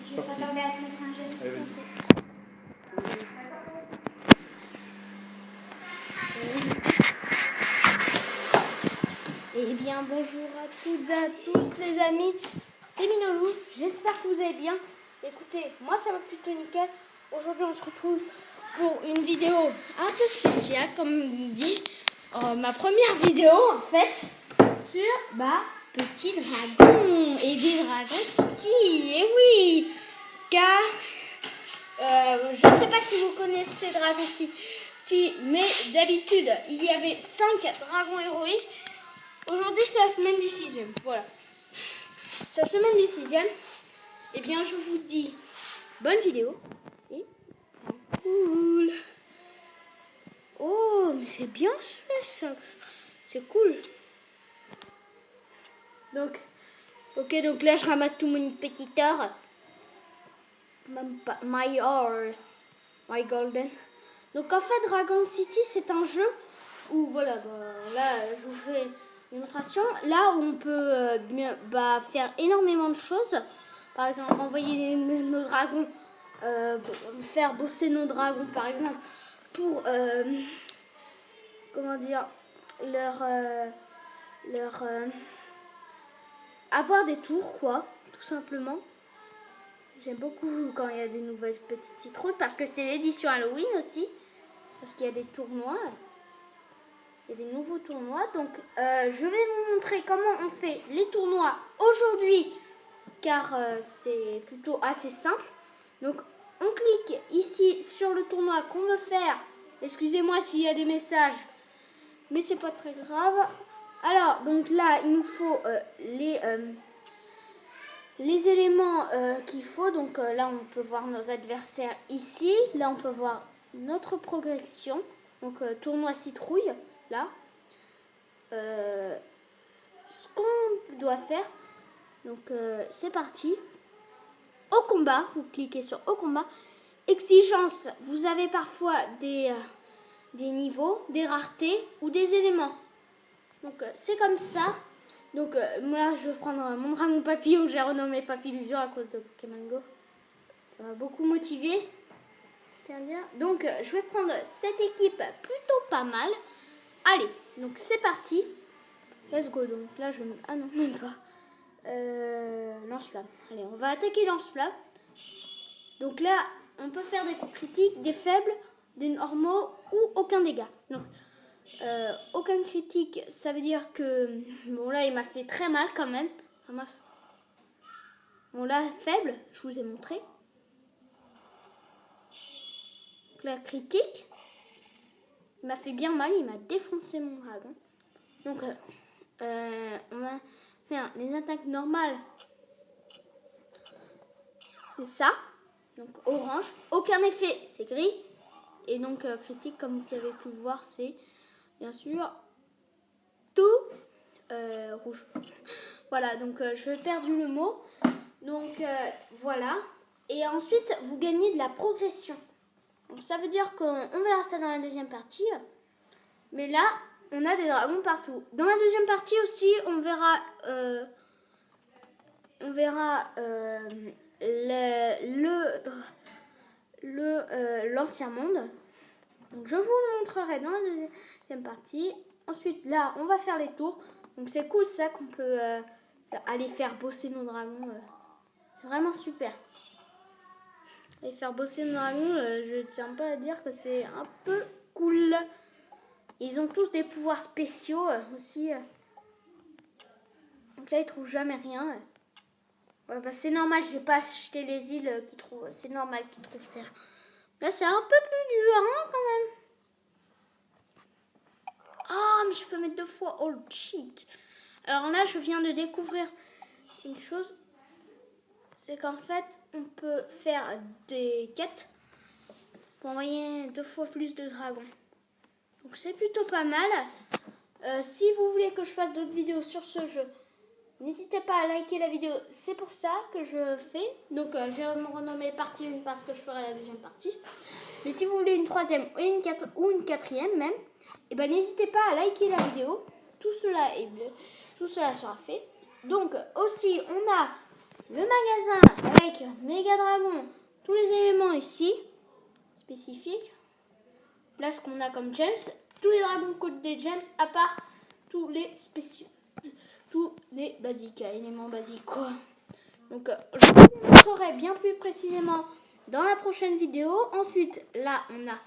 Je vais pas tarder à te mettre un geste. Allez, vas-y. Eh bien, bonjour à toutes et à tous les amis, c'est Minolou, j'espère que vous allez bien. Écoutez, moi ça va plutôt nickel. Aujourd'hui on se retrouve pour une vidéo un peu spéciale, comme on dit. Ma première vidéo en fait, sur Petit Dragon et des Dragons City. Et oui, car je ne sais pas si vous connaissez Dragon City, mais d'habitude il y avait 5 dragons héroïques. Aujourd'hui, c'est la semaine du 6e. Voilà. C'est la semaine du 6e. Eh bien, je vous dis bonne vidéo. Et cool. Oh, mais c'est bien ça. C'est cool. Donc, ok, donc là, je ramasse tout mon petit or. My horse. My golden. Donc, en fait, Dragon City, c'est un jeu où, voilà, là, je vous fais démonstration. Là où on peut faire énormément de choses. Par exemple, envoyer nos dragons, faire bosser nos dragons, par exemple, pour comment dire, leur avoir des tours, quoi, tout simplement. J'aime beaucoup quand il y a des nouvelles petites citrouilles parce que c'est l'édition Halloween aussi, parce qu'il y a des tournois. Il y a des nouveaux tournois, donc je vais vous montrer comment on fait les tournois aujourd'hui, car c'est plutôt assez simple. Donc on clique ici sur le tournoi qu'on veut faire. Excusez-moi s'il y a des messages, mais c'est pas très grave. Alors donc là il nous faut les éléments qu'il faut. Donc là on peut voir nos adversaires ici. Là on peut voir notre progression. Donc tournoi citrouille. Là, ce qu'on doit faire, donc c'est parti. Au combat, vous cliquez sur au combat. Exigence, vous avez parfois des niveaux, des raretés ou des éléments. Donc c'est comme ça. Donc moi je vais prendre mon dragon papillon que j'ai renommé Papillusion à cause de Pokémon Go. Ça m'a beaucoup motivé, je tiens à dire. Donc je vais prendre cette équipe plutôt pas mal. Allez, donc c'est parti. Let's go. Donc là je... Ah non, même pas. Lance-flamme. Allez, on va attaquer lance-flamme. Donc là, on peut faire des coups critiques, des faibles, des normaux ou aucun dégât. Donc, aucun critique, ça veut dire que... Bon là, il m'a fait très mal quand même. Ah, mince. Bon là, faible, je vous ai montré. Donc là, critique. Il m'a fait bien mal, il m'a défoncé mon dragon. Donc, on va faire les attaques normales. C'est ça. Donc, orange. Aucun effet, c'est gris. Et donc, critique, comme vous avez pu le voir, c'est bien sûr tout rouge. Voilà, donc je vais perdre le mot. Donc, voilà. Et ensuite, vous gagnez de la progression. Donc, ça veut dire qu'on verra ça dans la deuxième partie. Mais là, on a des dragons partout. Dans la deuxième partie aussi, on verra l'ancien monde. Donc je vous le montrerai dans la deuxième partie. Ensuite, là, on va faire les tours. Donc c'est cool ça qu'on peut aller faire bosser nos dragons. C'est vraiment super. Aller faire bosser nos dragons, je ne tiens pas à dire que c'est un peu cool. Ils ont tous des pouvoirs spéciaux aussi. Donc là, ils trouvent jamais rien. Ouais, bah c'est normal, je vais pas acheter les îles qui trouvent. C'est normal qu'ils trouvent rien. Là, c'est un peu plus dur, hein, quand même. Ah, mais je peux mettre 2 fois. Oh, cheat. Alors là, je viens de découvrir une chose. C'est qu'en fait, on peut faire des quêtes pour envoyer 2 fois plus de dragons. Donc, c'est plutôt pas mal. Si vous voulez que je fasse d'autres vidéos sur ce jeu, n'hésitez pas à liker la vidéo. C'est pour ça que je fais. Donc, je vais me renommer partie 1 parce que je ferai la deuxième partie. Mais si vous voulez une troisième ou une quatrième même, et ben n'hésitez pas à liker la vidéo. Tout cela sera fait. Donc aussi on a le magasin avec Méga Dragon, tous les éléments ici, spécifiques. Là, ce qu'on a comme James, tous les dragons code des James, à part tous les spéciaux, tous les basiques, éléments basiques, quoi. Donc, je vous montrerai bien plus précisément dans la prochaine vidéo. Ensuite, là, on a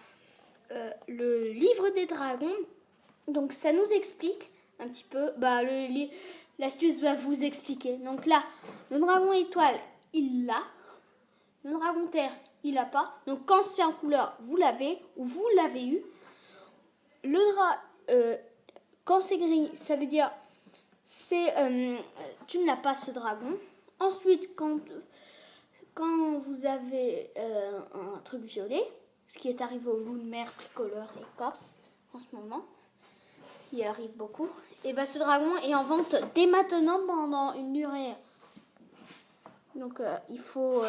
le livre des dragons. Donc, ça nous explique un petit peu, l'astuce va vous expliquer. Donc là, le dragon étoile, il l'a. Le dragon terre, il l'a pas. Donc quand c'est en couleur, vous l'avez ou vous l'avez eu. Quand c'est gris, ça veut dire tu ne l'as pas ce dragon. Ensuite, quand vous avez un truc violet, ce qui est arrivé au loup de mer, tricolore et corse en ce moment, il arrive beaucoup. Et ce dragon est en vente dès maintenant pendant une durée. Donc il faut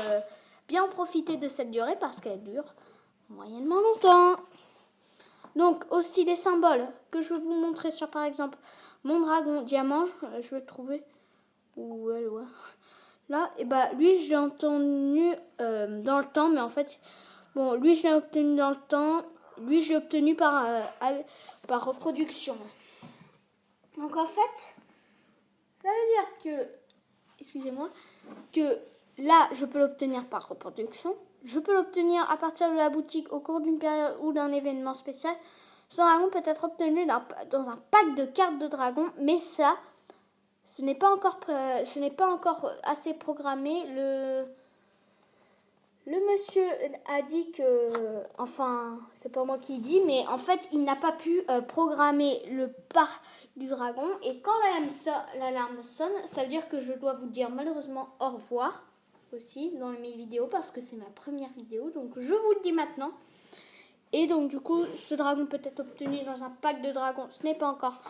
bien profiter de cette durée parce qu'elle dure moyennement longtemps. Donc aussi les symboles que je vais vous montrer sur par exemple mon dragon diamant, je vais le trouver où elle là, et lui je l'ai obtenu dans le temps, mais en fait lui je l'ai obtenu dans le temps, lui je l'ai obtenu par reproduction. Donc en fait, ça veut dire que là, je peux l'obtenir par reproduction. Je peux l'obtenir à partir de la boutique au cours d'une période ou d'un événement spécial. Ce dragon peut être obtenu dans un pack de cartes de dragon, mais ça, ce n'est pas encore assez programmé. Le monsieur a dit que, enfin, c'est pas moi qui dis, mais en fait, il n'a pas pu programmer le parc du dragon. Et quand l'alarme sonne, ça veut dire que je dois vous dire malheureusement au revoir aussi dans mes vidéos parce que c'est ma première vidéo. Donc, je vous le dis maintenant. Et donc, du coup, ce dragon peut être obtenu dans un pack de dragons. Ce n'est pas encore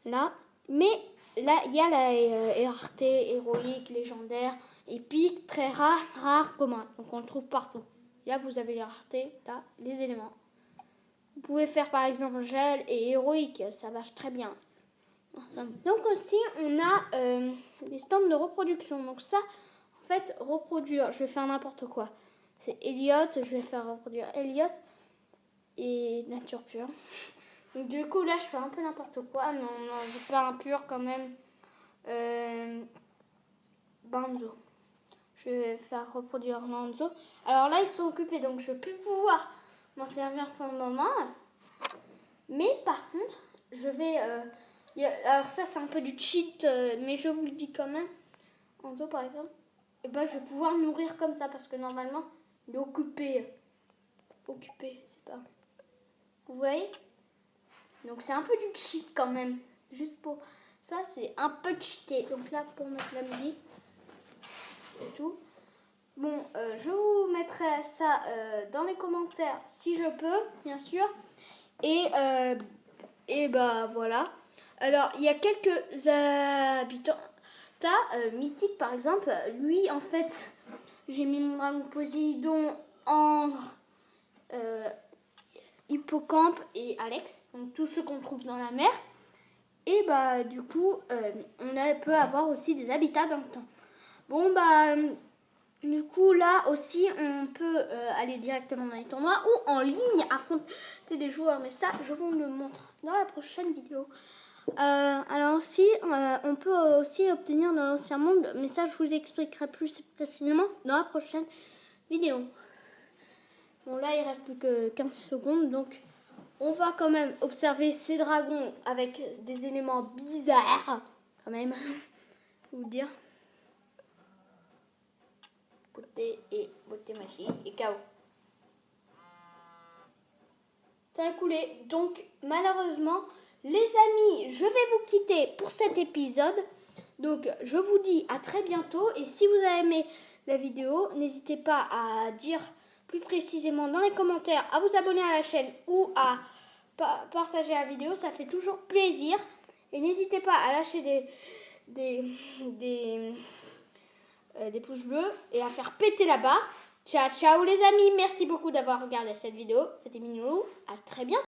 là. Mais là, il y a la rareté héroïque, légendaire, épique, très rare, commun. Donc on le trouve partout. Là, vous avez les raretés, là, les éléments. Vous pouvez faire par exemple gel et héroïque, ça marche très bien. Donc aussi, on a des stands de reproduction. Donc ça, en fait, reproduire, je vais faire n'importe quoi. C'est Elliot, je vais faire reproduire Elliot et nature pure. Donc du coup, là, je fais un peu n'importe quoi. Non, je pas impur quand même. Banzo. Je vais faire reproduire Banzo. Alors là, ils sont occupés, donc je ne vais plus pouvoir m'en servir pour le moment. Mais par contre, je vais... alors ça, c'est un peu du cheat, mais je vous le dis quand même. Banzo, par exemple. Et je vais pouvoir le nourrir comme ça, parce que normalement, il est occupé. Occupé, c'est pas... Vous voyez? Donc c'est un peu du cheat quand même. Juste pour... Ça, c'est un peu cheaté. Donc là, pour mettre la musique... et tout. Bon, je vous mettrai ça dans les commentaires si je peux, bien sûr. Et voilà. Alors, il y a quelques habitants. Mythique, par exemple. Lui, en fait, j'ai mis mon dragon Poséidon, Angre, Hippocampe et Alex. Donc, tous ceux qu'on trouve dans la mer. Et du coup, on peut avoir aussi des habitats dans le temps. Bon, du coup, là aussi, on peut aller directement dans les tournois ou en ligne affronter des joueurs. Mais ça, je vous le montre dans la prochaine vidéo. Alors aussi, on peut aussi obtenir dans l'ancien monde. Mais ça, je vous expliquerai plus précisément dans la prochaine vidéo. Bon, là, il reste plus que 15 secondes. Donc, on va quand même observer ces dragons avec des éléments bizarres. Quand même, je vous dire. Beauté et beauté magique et chaos. Ça a coulé. Donc malheureusement, les amis, je vais vous quitter pour cet épisode. Donc je vous dis à très bientôt. Et si vous avez aimé la vidéo, n'hésitez pas à dire plus précisément dans les commentaires, à vous abonner à la chaîne ou à partager la vidéo. Ça fait toujours plaisir. Et n'hésitez pas à lâcher des pouces bleus et à faire péter la barre. Ciao, ciao les amis. Merci beaucoup d'avoir regardé cette vidéo. C'était Mignoulou. À très bientôt.